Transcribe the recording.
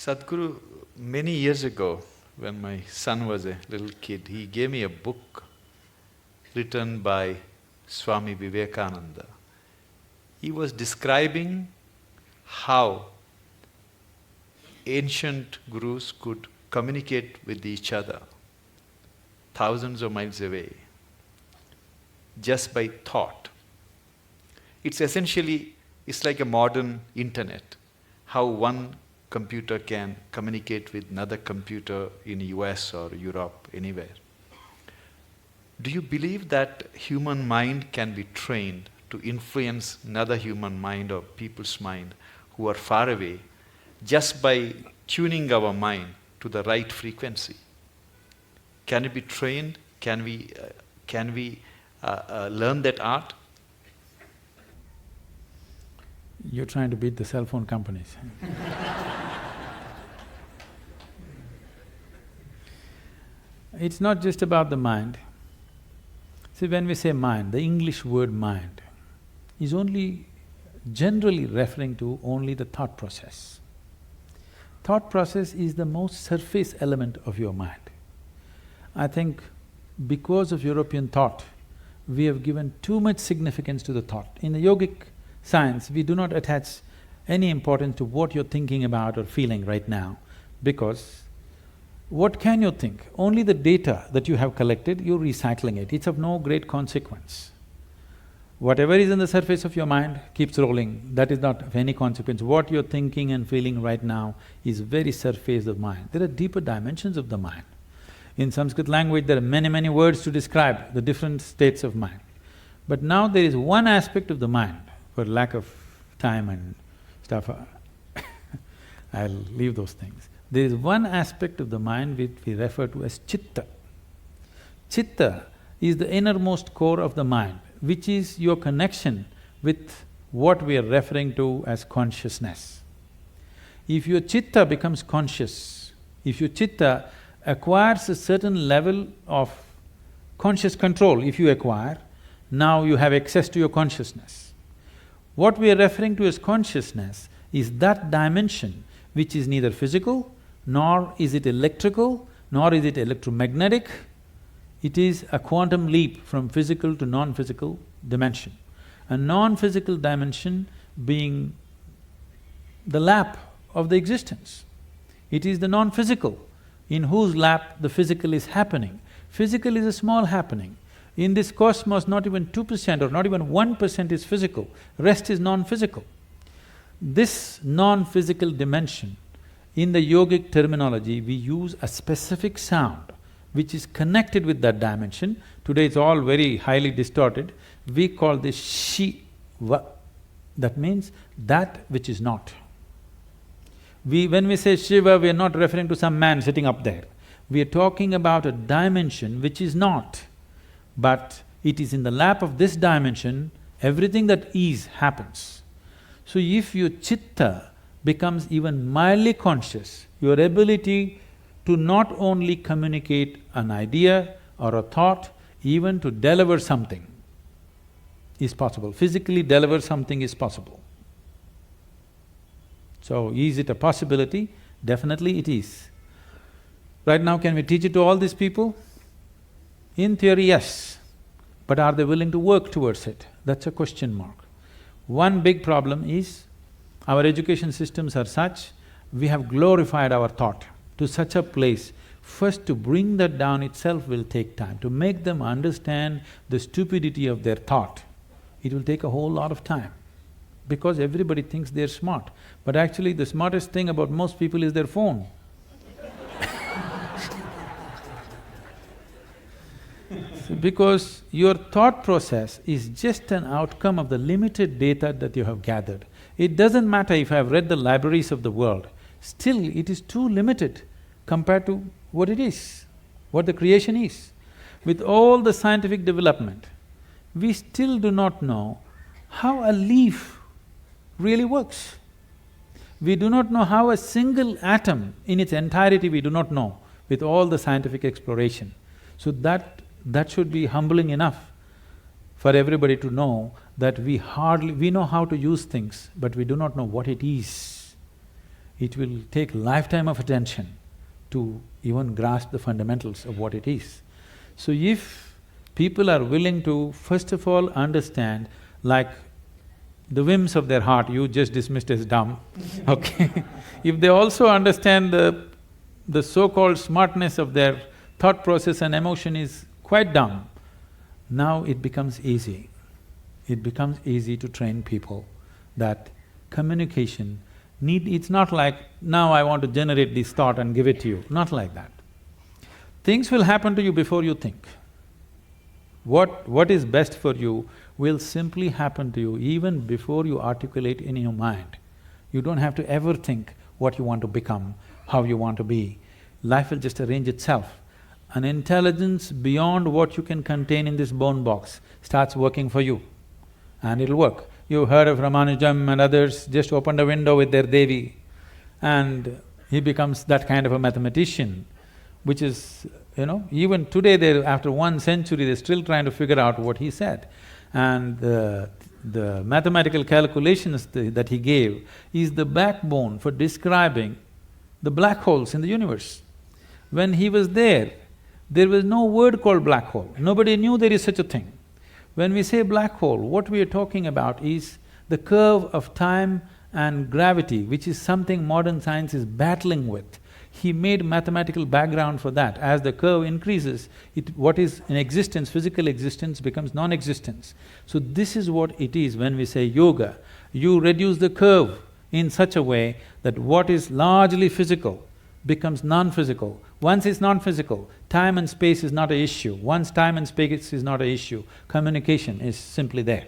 Sadhguru, many years ago, when my son was a little kid, he gave me a book written by Swami Vivekananda. He was describing how ancient gurus could communicate with each other thousands of miles away just by thought. It's like a modern internet, how one computer can communicate with another computer in US or Europe, anywhere. Do you believe that human mind can be trained to influence another human mind or people's mind who are far away just by tuning our mind to the right frequency? Can it be trained? Can we learn that art? You're trying to beat the cell phone companies. It's not just about the mind. See, when we say mind, the English word mind is only generally referring to only the thought process. Thought process is the most surface element of your mind. I think because of European thought, we have given too much significance to the thought. In the yogic science, we do not attach any importance to what you're thinking about or feeling right now, because what can you think? Only the data that you have collected, you're recycling it. It's of no great consequence. Whatever is on the surface of your mind keeps rolling, that is not of any consequence. What you're thinking and feeling right now is very surface of mind. There are deeper dimensions of the mind. In Sanskrit language, there are many words to describe the different states of mind. But now there is one aspect of the mind, for lack of time and stuff, I'll leave those things. There is one aspect of the mind which we refer to as chitta. Chitta is the innermost core of the mind, which is your connection with what we are referring to as consciousness. If your chitta becomes conscious, if your chitta acquires a certain level of conscious control, if you acquire, now you have access to your consciousness. What we are referring to as consciousness is that dimension which is neither physical, nor is it electrical, nor is it electromagnetic. It is a quantum leap from physical to non-physical dimension. A non-physical dimension being the lap of the existence. It is the non-physical in whose lap the physical is happening. Physical is a small happening. In this cosmos, not even 2% or not even 1% is physical, rest is non-physical. This non-physical dimension, in the yogic terminology, we use a specific sound which is connected with that dimension. Today it's all very highly distorted. We call this Shiva. That means that which is not. When we say Shiva, we are not referring to some man sitting up there. We are talking about a dimension which is not, but it is in the lap of this dimension, everything that is happens. So if your chitta becomes even mildly conscious, your ability to not only communicate an idea or a thought, even to deliver something is possible. Physically deliver something is possible. So, is it a possibility? Definitely it is. Right now, can we teach it to all these people? In theory, yes. But are they willing to work towards it? That's a question mark. One big problem is, our education systems are such, we have glorified our thought to such a place. First, to bring that down itself will take time. To make them understand the stupidity of their thought, it will take a whole lot of time. Because everybody thinks they're smart, but actually the smartest thing about most people is their phone. Because your thought process is just an outcome of the limited data that you have gathered. It doesn't matter if I've read the libraries of the world, still it is too limited compared to what it is, what the creation is. With all the scientific development, we still do not know how a leaf really works. We do not know how a single atom in its entirety we do not know with all the scientific exploration. So that should be humbling enough for everybody to know that we know how to use things, but we do not know what it is. it will take a lifetime of attention to even grasp the fundamentals of what it is. So if people are willing to first of all understand, like the whims of their heart you just dismissed as dumb, okay? If they also understand the so-called smartness of their thought process and emotion is quite dumb, now it becomes easy. It becomes easy to train people that communication it's not like, now I want to generate this thought and give it to you, not like that. Things will happen to you before you think. What is best for you will simply happen to you even before you articulate in your mind. You don't have to ever think what you want to become, how you want to be. Life will just arrange itself. An intelligence beyond what you can contain in this bone box starts working for you, and it'll work. You heard of Ramanujam and others just opened a window with their Devi, and he becomes that kind of a mathematician, which is, even today after 1 century, they're still trying to figure out what he said. And the mathematical calculations that he gave is the backbone for describing the black holes in the universe. When he was there was no word called black hole, nobody knew there is such a thing. When we say black hole, what we are talking about is the curve of time and gravity, which is something modern science is battling with. He made mathematical background for that. As the curve increases, what is in existence, physical existence, becomes non-existence. So this is what it is when we say yoga. You reduce the curve in such a way that what is largely physical becomes non-physical. Once it's non-physical, time and space is not an issue. Once time and space is not an issue, communication is simply there.